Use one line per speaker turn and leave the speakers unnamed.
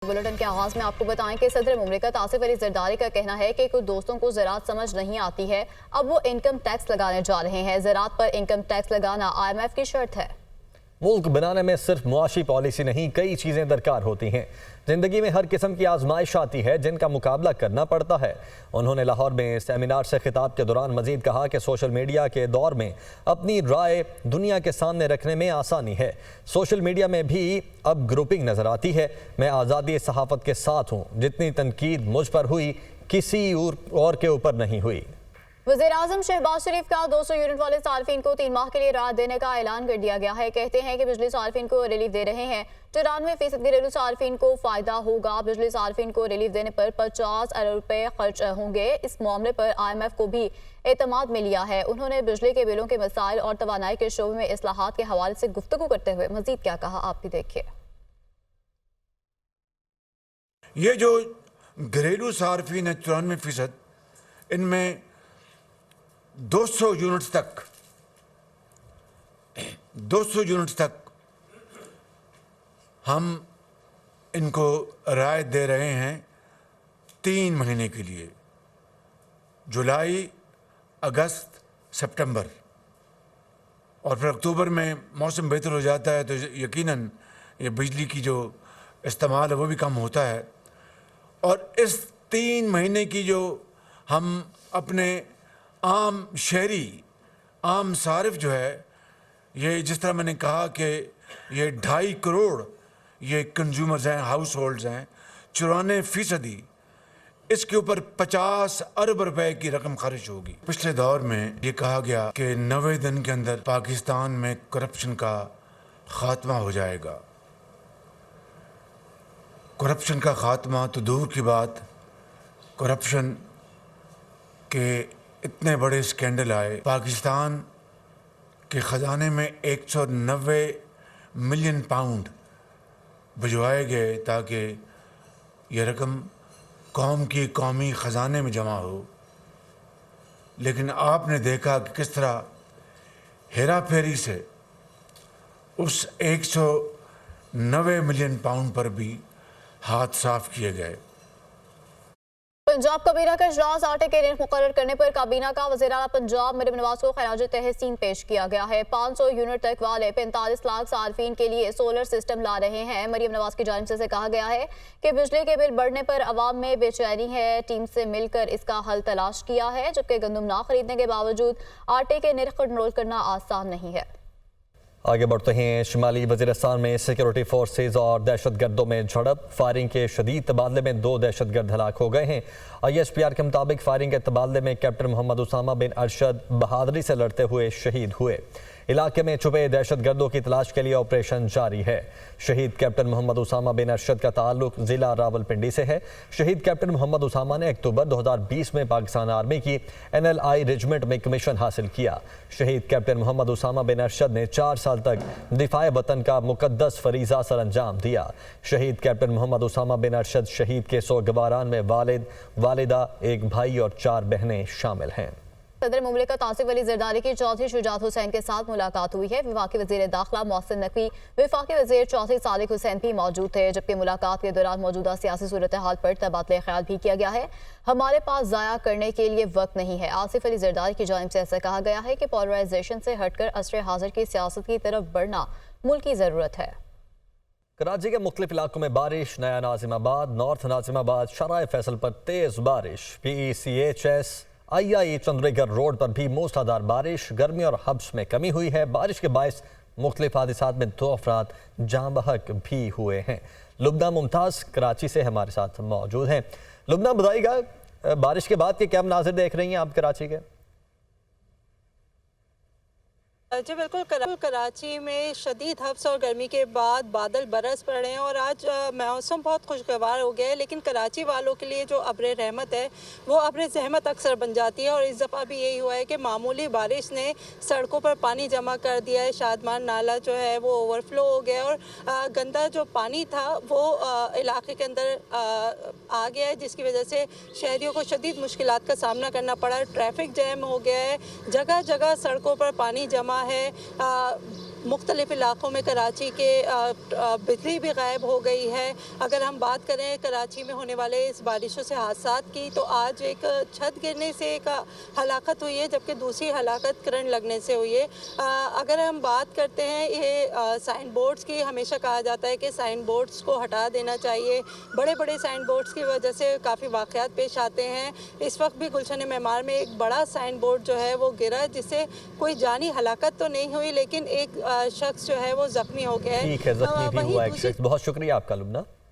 Bulletin के आगाज में आपको बताएं कि सदर मुमलिकत आसिफ अली जरदारी का कहना है कि कुछ दोस्तों को ज़राअत समझ नहीं आती है, अब वो इनकम टैक्स लगाने जा रहे हैं। ज़राअत पर इनकम टैक्स लगाना IMF की शर्त है।
मुल्क बनाने में सिर्फ मुआशी पॉलिसी नहीं, कई चीज़ें दरकार होती हैं। ज़िंदगी में हर किस्म की आजमाइश आती है जिनका मुकाबला करना पड़ता है। उन्होंने लाहौर में सेमिनार से खिताब के दौरान मजीद कहा कि सोशल मीडिया के दौर में अपनी राय दुनिया के सामने रखने में आसानी है। सोशल मीडिया में भी अब ग्रुपिंग नज़र आती है। मैं आज़ादी सहाफ़त के साथ हूँ, जितनी तनकीद मुझ पर हुई किसी और के ऊपर नहीं हुई।
वज़ीर-ए-आज़म शहबाज शरीफ का 200 यूनिट वाले सार्फिन को 3 माह के लिए राहत देने का ऐलान कर दिया गया है। कहते हैं कि बिजली सार्फिन को रिलीफ दे रहे हैं। 94% घरेलू सार्फिन को फायदा होगा। बिजली सार्फिन को रिलीफ देने पर 50 अरब रुपए खर्च होंगे। इस मामले पर IMF को भी एतमाद में लिया है। उन्होंने बिजली के बिलों के मसाइल और तवानाई के शोबे में इस्लाहात के हवाले से गुफ्तगू करते हुए मजीद क्या कहा, आप भी देखिए।
ये जो घरेलू सार्फिन है 94%, इनमें 200 यूनिट्स तक हम इनको राहत दे रहे हैं 3 महीने के लिए, जुलाई, अगस्त, सितंबर, और फिर अक्टूबर में मौसम बेहतर हो जाता है तो यकीनन ये बिजली की जो इस्तेमाल है वो भी कम होता है। और इस 3 महीने की जो हम अपने आम शहरी, आम सारिफ जो है, ये जिस तरह मैंने कहा कि ये 2.5 करोड़ ये कंज्यूमर्स हैं, हाउस होल्ड्स हैं, 94% इसके ऊपर 50 अरब रुपए की रकम खर्च होगी। पिछले दौर में ये कहा गया कि 90 दिन के अंदर पाकिस्तान में करप्शन का खात्मा हो जाएगा। करप्शन का खात्मा तो दूर की बात, करप्शन के इतने बड़े स्कैंडल आए, पाकिस्तान के ख़जाने में 190 मिलियन पाउंड भिजवाए गए ताकि यह रकम कौम की कौमी ख़जाने में जमा हो। लेकिन आपने देखा कि किस तरह हेरा फेरी से उस 190 मिलियन पाउंड पर भी हाथ साफ किए गए।
पंजाब काबीना का इजलास, आटे के रेट मुकर्रर करने पर काबीना का वज़ीर आला पंजाब मरियम नवाज को खराज तहसीन पेश किया गया है। 500 यूनिट तक वाले 45 लाख सार्फिन के लिए सोलर सिस्टम ला रहे हैं। मरियम नवाज की जानिब से कहा गया है कि बिजली के बिल बढ़ने पर अवाम में बेचैनी है। टीम से मिलकर इसका हल तलाश किया है, जबकि गंदम ना खरीदने के बावजूद आटे के निर्ख कंट्रोल करना आसान नहीं है।
आगे बढ़ते हैं। शुमाली वज़ीरिस्तान में सिक्योरिटी फोर्सेज और दहशतगर्दों में झड़प, फायरिंग के शदीद तबादले में 2 दहशतगर्द हलाक हो गए हैं। ISPR के मुताबिक फायरिंग के तबादले में कैप्टन मोहम्मद उसामा बिन अरशद बहादुरी से लड़ते हुए शहीद हुए। इलाके में छुपे दहशतगर्दों की तलाश के लिए ऑपरेशन जारी है। शहीद कैप्टन मोहम्मद उसामा बिन अरशद का ताल्लुक ज़िला रावलपिंडी से है। शहीद कैप्टन मोहम्मद उसामा ने अक्टूबर 2020 में पाकिस्तान आर्मी की NLI रेजिमेंट में कमीशन हासिल किया। शहीद कैप्टन मोहम्मद उसामा बिन अरशद ने 4 साल तक दिफाए वतन का मुकद्दस फरीज़ा सर अंजाम दिया। शहीद कैप्टन मोहम्मद उसामा बिन अरशद शहीद के सोगवारान में वालिद, वालिदा, एक भाई और 4 बहनें शामिल हैं।
सदर मुमलिकत आसिफ अली जरदारी की चौधरी शुजात हुसैन के साथ मुलाकात हुई है। वफाकी वज़ीर दाखिला मोहसिन नकवी, वफाकी वज़ीर चौधरी सादिक हुसैन भी मौजूद थे, जबकि मुलाकात के दौरान मौजूदा सियासी सूरत हाल पर तबादला ख्याल भी किया गया है। हमारे पास ज़ाया करने के लिए वक्त नहीं है। आसिफ अली जरदारी की जानिब से ऐसा कहा गया है कि पोलराइजेशन से हटकर असर हाजिर की सियासत की तरफ बढ़ना मुल्क की ज़रूरत है।
कराची के मुख्तलिफ इलाकों में बारिश, नया नाजिमाबाद, नॉर्थ नाजिमाबाद, शराय फैसल पर तेज बारिश, PECHS II चंद्रीगढ़ रोड पर भी मूसलाधार बारिश। गर्मी और हब्स में कमी हुई है। बारिश के बायस मुख्तलिफ हादिसात में 2 अफराद जाँ बहक भी हुए हैं। लुबना मुमताज़ कराची से हमारे साथ मौजूद हैं। लुबना, बताइएगा बारिश के बाद के क्या मनाजिर देख रही हैं आप कराची के?
जी बिल्कुल, कराची में शदीद हब्स और गर्मी के बाद बादल बरस पड़े हैं और आज मौसम बहुत खुशगवार हो गया है। लेकिन कराची वालों के लिए जो अब्र रहमत है वो अब्र ज़हमत अक्सर बन जाती है, और इस दफ़ा भी यही हुआ है कि मामूली बारिश ने सड़कों पर पानी जमा कर दिया है। शादमान नाला जो है वो ओवरफ्लो हो गया और गंदा जो पानी था वो इलाके के अंदर आ गया है, जिसकी वजह से शहरियों को शदीद मुश्किलात का सामना करना पड़ा है। ट्रैफिक जैम हो गया है, जगह जगह सड़कों पर पानी जमा है। मुख्तलिफ इलाकों में कराची के बिजली भी गायब हो गई है। अगर हम बात करें कराची में होने वाले इस बारिशों से हादसात की, तो आज एक छत गिरने से एक हलाकत हुई है, जबकि दूसरी हलाकत करंट लगने से हुई है। अगर हम बात करते हैं ये साइन बोर्ड्स की, हमेशा कहा जाता है कि साइन बोर्ड्स को हटा देना चाहिए। बड़े बड़े साइन बोर्ड्स की वजह से काफ़ी वाक़यात पेश आते हैं। इस वक्त भी गुलशन मेमार में एक बड़ा साइन बोर्ड जो है वो गिरा, जिससे कोई जानी हलाकत तो नहीं हुई, लेकिन एक शख्स जो है वो जख्मी हो गया है।
ठीक है, जख्मी भी
वहीं
हुआ एक
दूसरी
शख्स। बहुत शुक्रिया आपका लुबना।